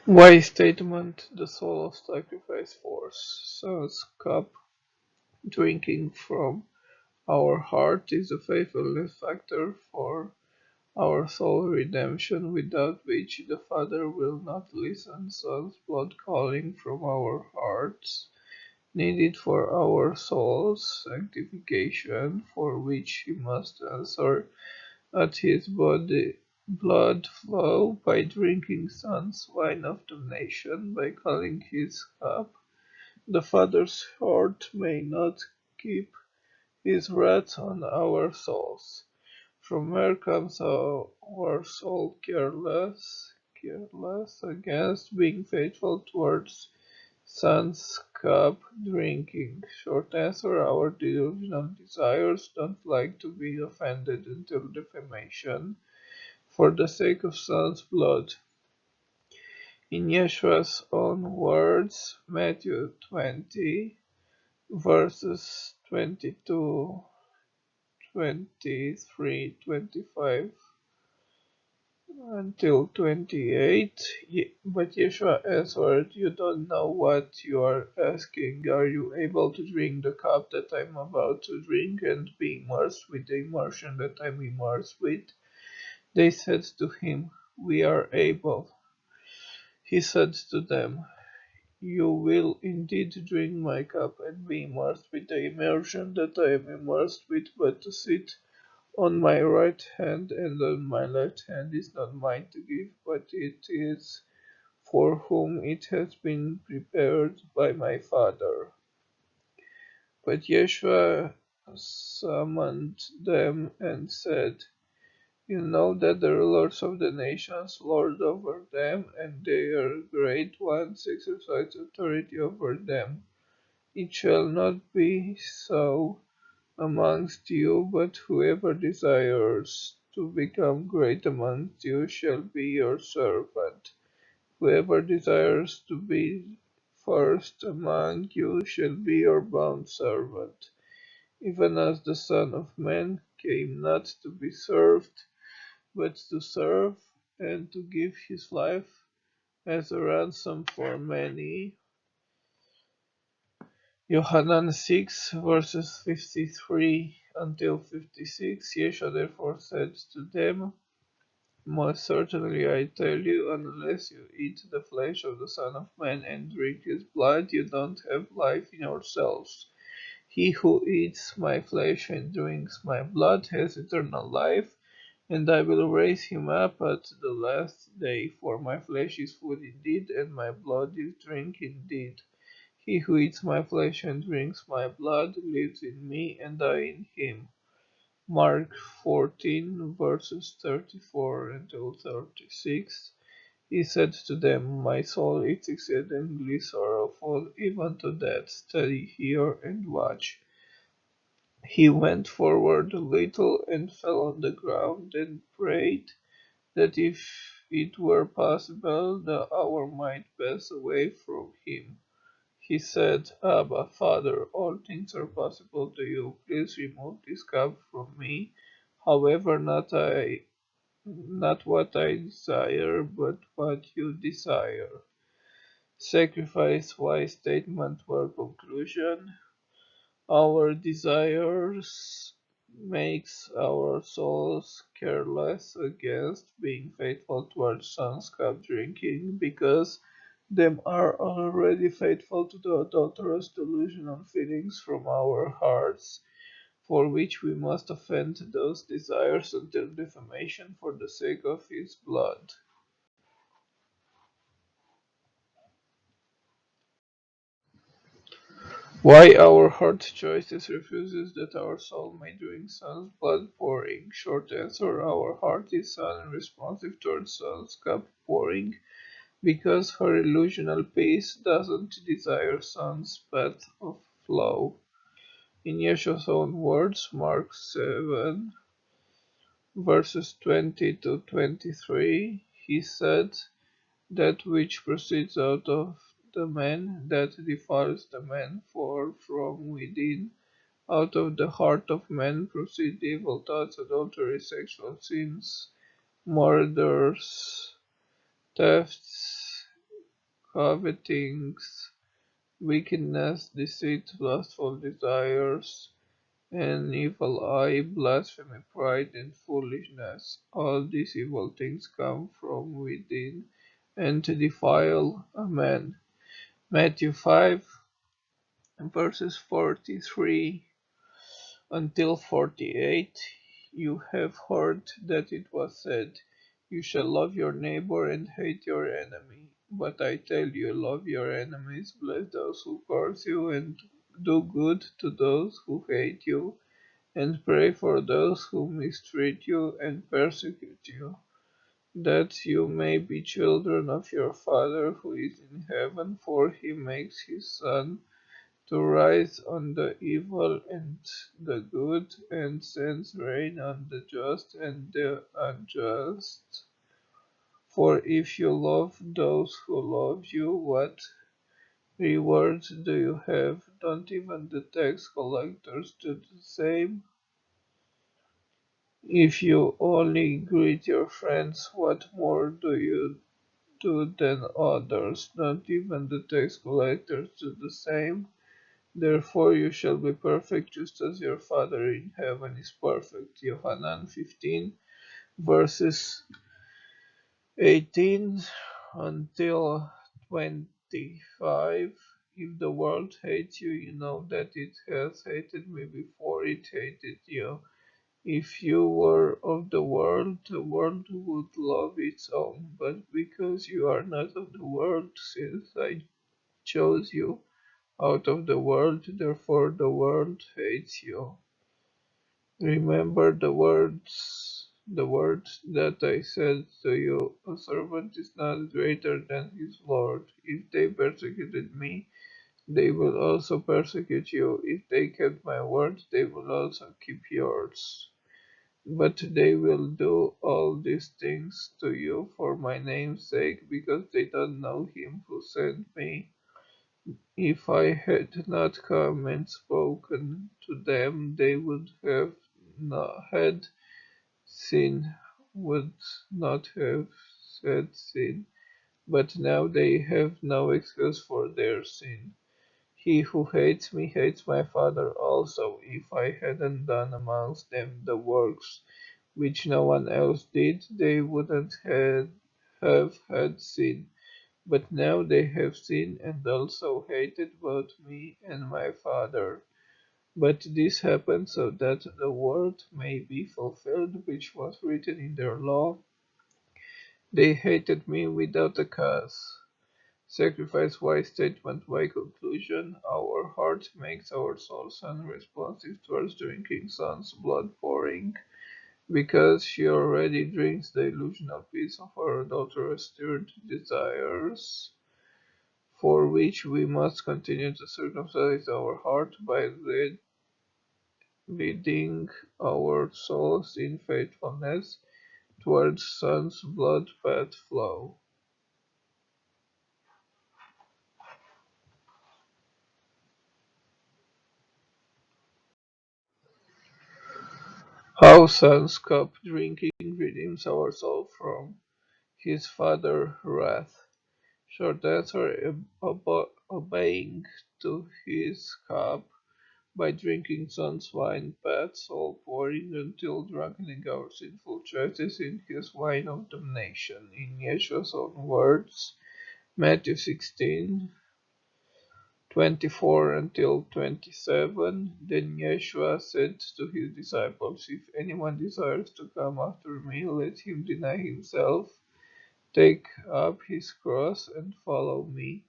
Why statement the soul of sacrifice force Son's cup drinking from our heart is a faithfulness factor for our soul redemption, without which the Father will not listen. Son's blood calling from our hearts, needed for our soul's sanctification, for which he must answer at his body blood flow by drinking Son's wine of damnation, by calling his cup. The Father's heart may not keep his wrath on our souls. From where comes our soul careless against being faithful towards Son's cup drinking? Short answer, our delusional desires don't like to be offended until defamation for the sake of Son's blood. In Yeshua's own words, Matthew 20, verses 22, 23, 25 until 28. But Yeshua answered, "You don't know what you are asking. Are you able to drink the cup that I am about to drink and be immersed with the immersion that I am immersed with?" They said to him, "We are able." He said to them, "You will indeed drink my cup and be immersed with the immersion that I am immersed with, but to sit on my right hand and on my left hand is not mine to give, but it is for whom it has been prepared by my Father." But Yeshua summoned them and said, "You know that the rulers of the nations lord over them, and their great ones exercise authority over them. It shall not be so amongst you, but whoever desires to become great amongst you shall be your servant. Whoever desires to be first among you shall be your bondservant. Even as the Son of Man came not to be served, but to serve, and to give his life as a ransom for many." Yohanan 6, verses 53 until 56. Yeshua therefore said to them, "Most certainly I tell you, unless you eat the flesh of the Son of Man and drink his blood, you don't have life in yourselves. He who eats my flesh and drinks my blood has eternal life, and I will raise him up at the last day. For my flesh is food indeed, and my blood is drink indeed. He who eats my flesh and drinks my blood lives in me, and I in him." Mark 14, verses 34 until 36. He said to them, "My soul is exceedingly sorrowful, even to death. Study here and watch." He went forward a little and fell on the ground and prayed that if it were possible the hour might pass away from him. He said, "Abba, Father, all things are possible to you. Please remove this cup from me. However, not what I desire, but what you desire." Sacrifice wise statement or conclusion. Our desires makes our souls careless against being faithful towards Son's cup drinking, because them are already faithful to the adulterous delusional feelings from our hearts, for which we must offend those desires until defamation for the sake of his blood. Why our heart choices refuses that our soul may drink Son's blood pouring? Short answer, our heart is unresponsive towards Son's cup pouring, because her illusional peace doesn't desire Son's path of flow. In Yeshua's own words, Mark 7, verses 20 to 23, he said, "That which proceeds out of the man, that defiles the man, for from within, out of the heart of man, proceed evil thoughts, adultery, sexual sins, murders, thefts, covetings, wickedness, deceit, lustful desires, an evil eye, blasphemy, pride, and foolishness. All these evil things come from within and defile a man. Matthew 5, verses 43 until 48. You have heard that it was said, "You shall love your neighbor and hate your enemy." But I tell you, love your enemies, bless those who curse you, and do good to those who hate you, and pray for those who mistreat you and persecute you, that you may be children of your Father who is in heaven, for he makes his sun to rise on the evil and the good, and sends rain on the just and the unjust. For if you love those who love you, what reward do you have? Don't even the tax collectors do the same? If you only greet your friends, what more do you do than others? Don't even the tax collectors do the same? Therefore you shall be perfect, just as your Father in heaven is perfect. Yohanan 15, verses 18 until 25. If the world hates you, you know that it has hated me before it hated you. If you were of the world would love its own. But because you are not of the world, since I chose you out of the world, therefore the world hates you. Remember the words that I said to you, a servant is not greater than his Lord. If they persecuted me, they will also persecute you. If they kept my word, they will also keep yours. But they will do all these things to you for my name's sake, because they don't know him who sent me. If I had not come and spoken to them, they would have not had sin, would not have said sin, but now they have no excuse for their sin. He who hates me hates my Father also. If I hadn't done amongst them the works which no one else did, they wouldn't have had sin. But now they have seen and also hated both me and my Father. But this happened so that the word may be fulfilled which was written in their law. They hated me without a cause. Sacrifice wise statement by conclusion. Our heart makes our souls unresponsive towards drinking son's blood pouring, because she already drinks the illusional peace of our adulterous stirred desires, for which we must continue to circumcise our heart by leading our souls in faithfulness towards Son's blood path flow. How Son's cup drinking redeems our soul from his father wrath. Short answer: obeying to his cup by drinking Son's wine path, soul pouring until drunkening our sinful choices in his wine of damnation. In Yeshua's own words, Matthew 16:24 until 27. Then Yeshua said to his disciples, "If anyone desires to come after me, let him deny himself, take up his cross, and follow me.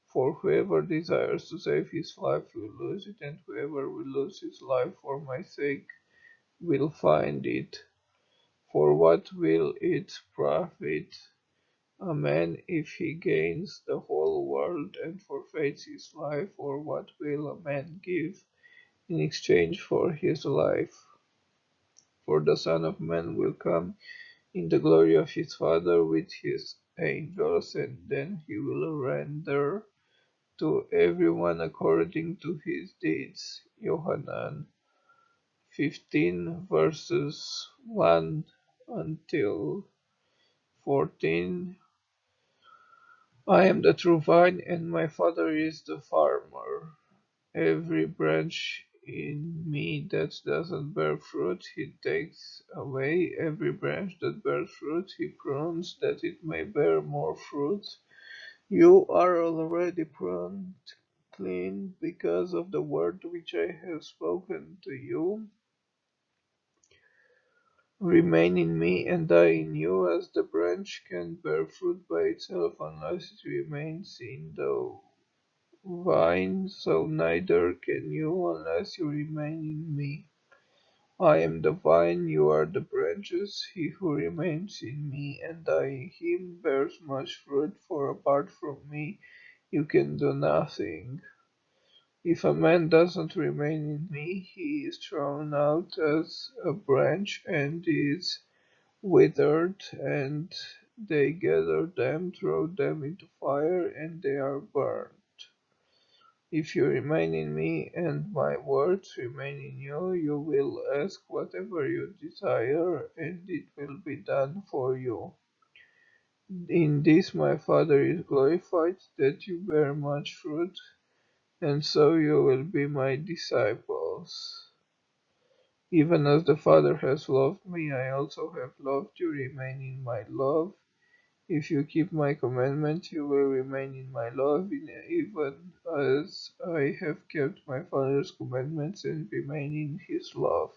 For whoever desires to save his life will lose it, and whoever will lose his life for my sake will find it. For what will it profit a man if he gains the whole world and forfeits his life? Or what will a man give in exchange for his life? For the Son of Man will come in the glory of his Father with his angels, and then he will render to everyone according to his deeds." Yohanan 15, verses 1 until 14. I am the true vine, and my Father is the farmer. Every branch in me that doesn't bear fruit, he takes away. Every branch that bears fruit, he prunes that it may bear more fruit. You are already pruned clean because of the word which I have spoken to you. Remain in me, and I in you, as the branch can bear fruit by itself unless it remains in the vine, so neither can you unless you remain in me. I am the vine, you are the branches. He who remains in me and I in him bears much fruit, for apart from me you can do nothing. If a man doesn't remain in me, he is thrown out as a branch and is withered, and they gather them, throw them into fire, and they are burned. If you remain in me and my words remain in you, you will ask whatever you desire, and it will be done for you. In this my Father is glorified, that you bear much fruit, and so you will be my disciples. Even as the Father has loved me, I also have loved you. Remain in my love. If you keep my commandments, you will remain in my love, even as I have kept my Father's commandments and remain in his love.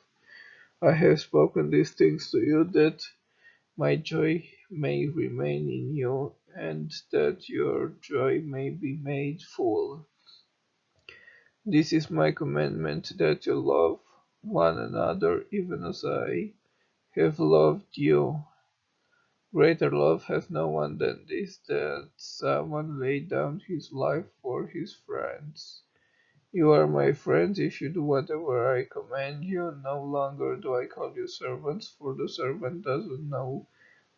I have spoken these things to you, that my joy may remain in you, and that your joy may be made full. This is my commandment, that you love one another, even as I have loved you. Greater love has no one than this, that someone lay down his life for his friends. You are my friends if you do whatever I command you. No longer do I call you servants, for the servant doesn't know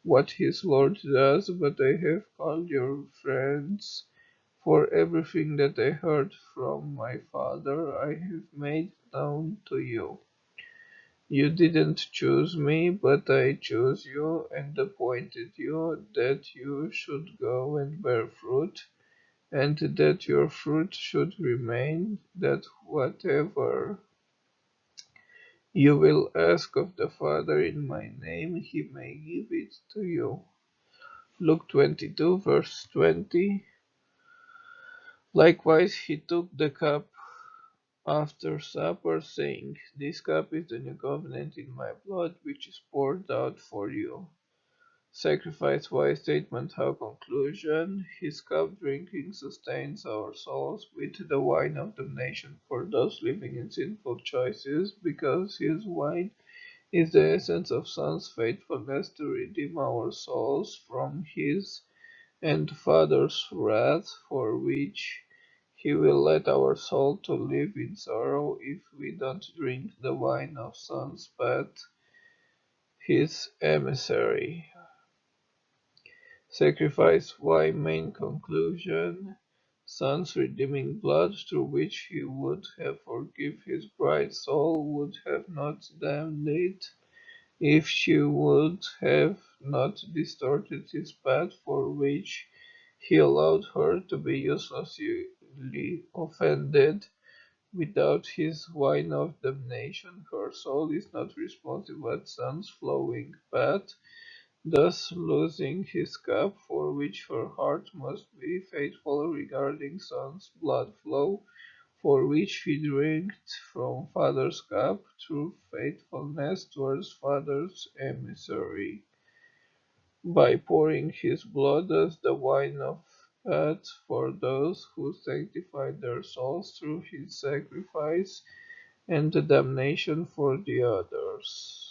what his Lord does, but I have called you friends, for everything that I heard from my Father I have made known to you. You didn't choose me, but I chose you and appointed you that you should go and bear fruit, and that your fruit should remain, that whatever you will ask of the Father in my name, he may give it to you. Luke 22, verse 20. Likewise, he took the cup after supper, saying, This cup is the new covenant in my blood, which is poured out for you. Sacrifice wise statement how conclusion. His cup drinking sustains our souls with the wine of damnation for those living in sinful choices, because his wine is the essence of Son's faithfulness to redeem our souls from his and Father's wrath, for which he will let our soul to live in sorrow if we don't drink the wine of Son's path, his emissary. Sacrifice why main conclusion. Son's redeeming blood, through which he would have forgive his bride's soul, would have not damned it, if she would have not distorted his path, for which he allowed her to be uselessly offended. Without his wine of damnation, her soul is not responsive at Son's flowing path, thus losing his cup, for which her heart must be faithful regarding Son's blood flow, for which he drank from Father's cup, through faithfulness towards Father's emissary, by pouring his blood as the wine of path for those who sanctified their souls through his sacrifice, and the damnation for the others.